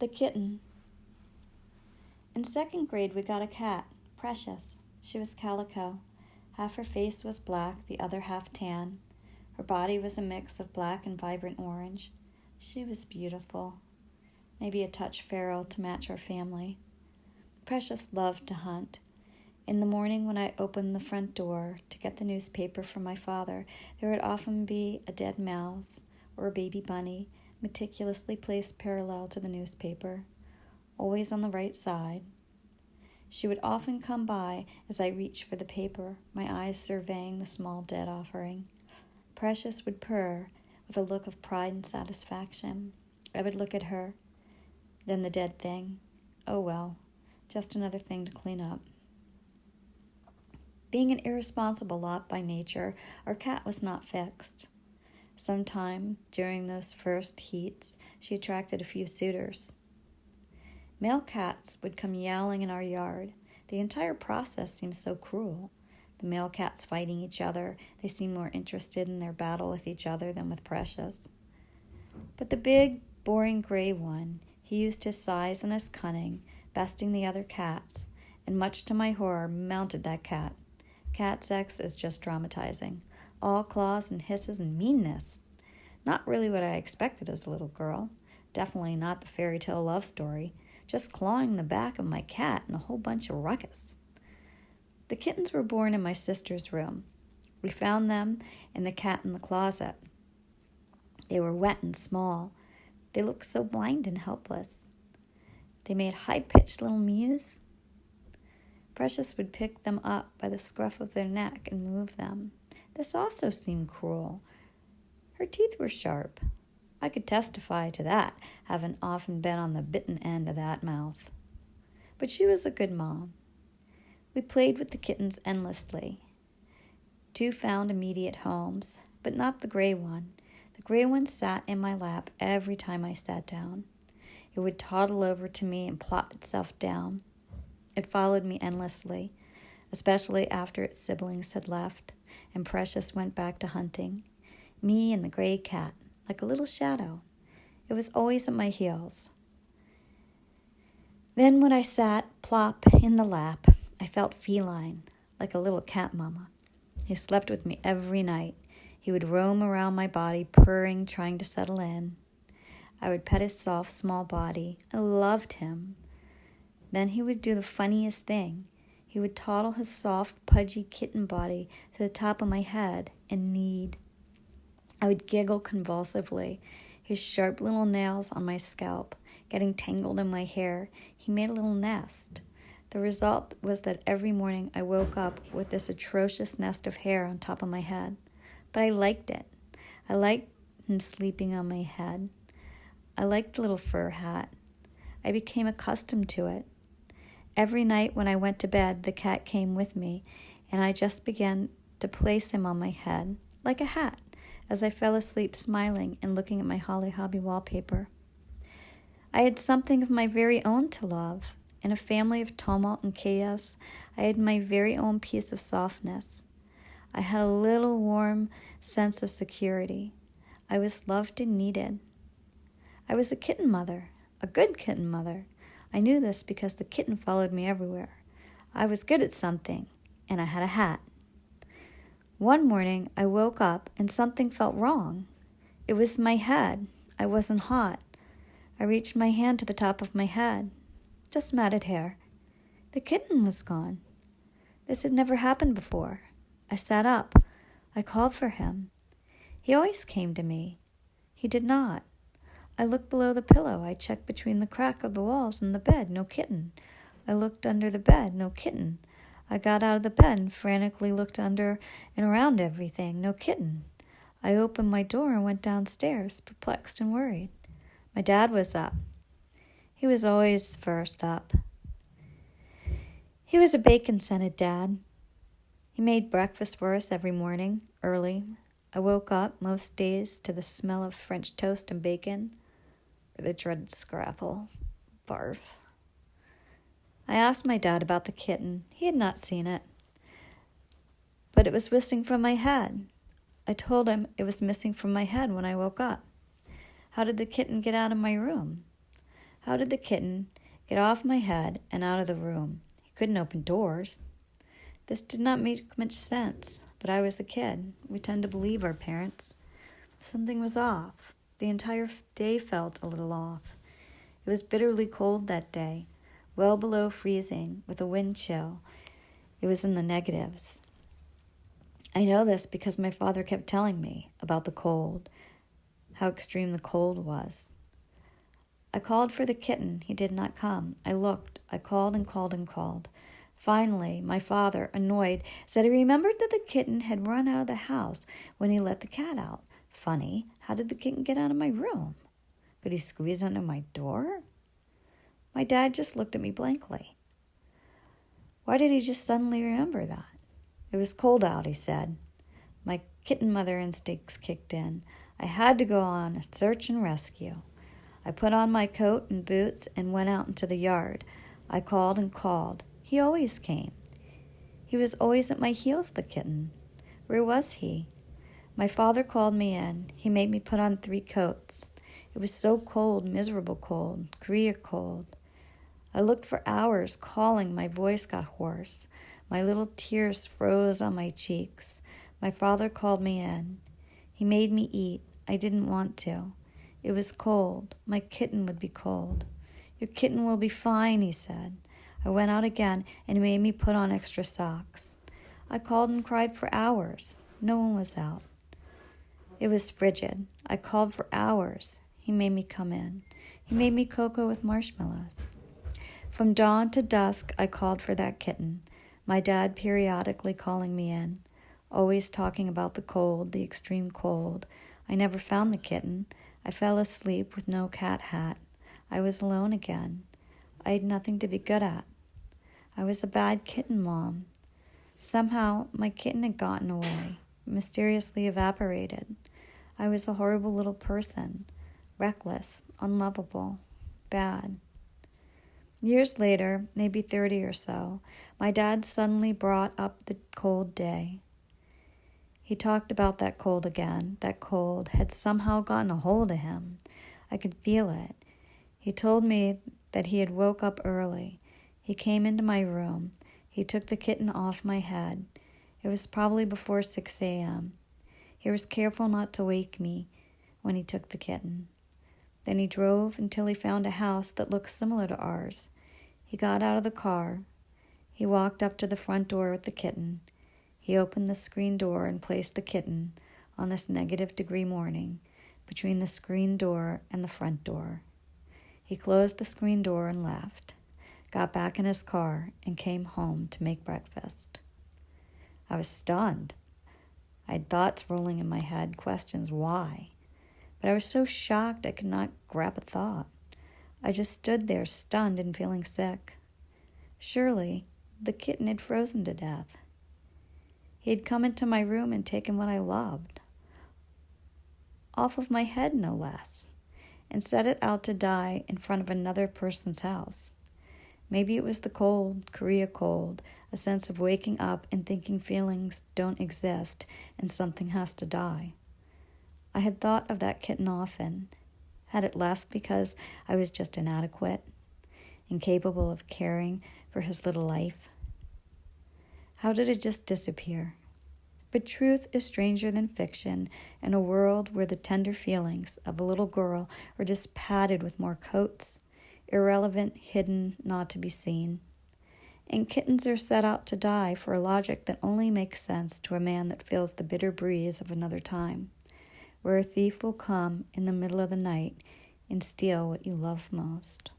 The Kitten. In second grade, we got a cat, Precious. She was calico. Half her face was black, the other half tan. Her body was a mix of black and vibrant orange. She was beautiful. Maybe a touch feral to match our family. Precious loved to hunt. In the morning when I opened the front door to get the newspaper from my father, there would often be a dead mouse or a baby bunny meticulously placed parallel to the newspaper, always on the right side. She would often come by as I reached for the paper, my eyes surveying the small dead offering. Precious would purr with a look of pride and satisfaction. I would look at her, then the dead thing. Oh well, just another thing to clean up. Being an irresponsible lot by nature, our cat was not fixed. Sometime during those first heats, she attracted a few suitors. Male cats would come yowling in our yard. The entire process seemed so cruel. The male cats fighting each other, they seemed more interested in their battle with each other than with Precious. But the big, boring gray one, he used his size and his cunning, besting the other cats, and much to my horror, mounted that cat. Cat sex is just dramatizing. All claws and hisses and meanness. Not really what I expected as a little girl. Definitely not the fairy tale love story. Just clawing the back of my cat and a whole bunch of ruckus. The kittens were born in my sister's room. We found them and the cat in the closet. They were wet and small. They looked so blind and helpless. They made high-pitched little mews. Precious would pick them up by the scruff of their neck and move them. This also seemed cruel. Her teeth were sharp. I could testify to that, having often been on the bitten end of that mouth. But she was a good mom. We played with the kittens endlessly. 2 found immediate homes, but not the gray one. The gray one sat in my lap every time I sat down. It would toddle over to me and plop itself down. It followed me endlessly, especially after its siblings had left, and Precious went back to hunting. Me and the gray cat, like a little shadow. It was always at my heels. Then when I sat plop in the lap, I felt feline, like a little cat mama. He slept with me every night. He would roam around my body, purring, trying to settle in. I would pet his soft, small body. I loved him. Then he would do the funniest thing. He would toddle his soft, pudgy kitten body to the top of my head and knead. I would giggle convulsively, his sharp little nails on my scalp, getting tangled in my hair. He made a little nest. The result was that every morning I woke up with this atrocious nest of hair on top of my head. But I liked it. I liked him sleeping on my head. I liked the little fur hat. I became accustomed to it. Every night when I went to bed, the cat came with me, and I just began to place him on my head, like a hat, as I fell asleep smiling and looking at my Holly Hobby wallpaper. I had something of my very own to love. In a family of tumult and chaos, I had my very own piece of softness. I had a little warm sense of security. I was loved and needed. I was a kitten mother, a good kitten mother. I knew this because the kitten followed me everywhere. I was good at something, and I had a hat. One morning, I woke up and something felt wrong. It was my head. I wasn't hot. I reached my hand to the top of my head. Just matted hair. The kitten was gone. This had never happened before. I sat up. I called for him. He always came to me. He did not. I looked below the pillow. I checked between the crack of the walls and the bed. No kitten. I looked under the bed. No kitten. I got out of the bed and frantically looked under and around everything. No kitten. I opened my door and went downstairs, perplexed and worried. My dad was up. He was always first up. He was a bacon-scented dad. He made breakfast for us every morning, early. I woke up most days to the smell of French toast and bacon, or the dreaded scrapple. Barf. I asked my dad about the kitten. He had not seen it, but it was missing from my head. I told him it was missing from my head when I woke up. How did the kitten get out of my room? How did the kitten get off my head and out of the room? He couldn't open doors. This did not make much sense, but I was a kid. We tend to believe our parents. Something was off. The entire day felt a little off. It was bitterly cold that day, well below freezing, with a wind chill. It was in the negatives. I know this because my father kept telling me about the cold, how extreme the cold was. I called for the kitten. He did not come. I looked. I called and called and called. Finally, my father, annoyed, said he remembered that the kitten had run out of the house when he let the cat out. Funny, how did the kitten get out of my room? Could he squeeze under my door? My dad just looked at me blankly. Why did he just suddenly remember that? It was cold out, he said. My kitten mother instincts kicked in. I had to go on a search and rescue. I put on my coat and boots and went out into the yard. I called and called. He always came. He was always at my heels, the kitten. Where was he? My father called me in. He made me put on 3 coats. It was so cold, miserable cold, Korea cold. I looked for hours, calling. My voice got hoarse. My little tears froze on my cheeks. My father called me in. He made me eat. I didn't want to. It was cold. My kitten would be cold. Your kitten will be fine, he said. I went out again, and he made me put on extra socks. I called and cried for hours. No one was out. It was frigid. I called for hours. He made me come in. He made me cocoa with marshmallows. From dawn to dusk, I called for that kitten, my dad periodically calling me in, always talking about the cold, the extreme cold. I never found the kitten. I fell asleep with no cat hat. I was alone again. I had nothing to be good at. I was a bad kitten mom. Somehow, my kitten had gotten away, mysteriously evaporated. I was a horrible little person, reckless, unlovable, bad. Years later, maybe 30 or so, my dad suddenly brought up the cold day. He talked about that cold again. That cold had somehow gotten a hold of him. I could feel it. He told me that he had woke up early. He came into my room. He took the kitten off my head. It was probably before 6 a.m. He was careful not to wake me when he took the kitten. Then he drove until he found a house that looked similar to ours. He got out of the car. He walked up to the front door with the kitten. He opened the screen door and placed the kitten on this negative-degree morning between the screen door and the front door. He closed the screen door and left, got back in his car, and came home to make breakfast. I was stunned. I had thoughts rolling in my head, questions why. But I was so shocked I could not grab a thought. I just stood there, stunned and feeling sick. Surely, the kitten had frozen to death. He had come into my room and taken what I loved, off of my head no less, and set it out to die in front of another person's house. Maybe it was the cold, Korea cold, a sense of waking up and thinking feelings don't exist and something has to die. I had thought of that kitten often. Had it left because I was just inadequate, incapable of caring for his little life? How did it just disappear? But truth is stranger than fiction in a world where the tender feelings of a little girl are just padded with more coats, irrelevant, hidden, not to be seen. And kittens are set out to die for a logic that only makes sense to a man that feels the bitter breeze of another time, where a thief will come in the middle of the night and steal what you love most.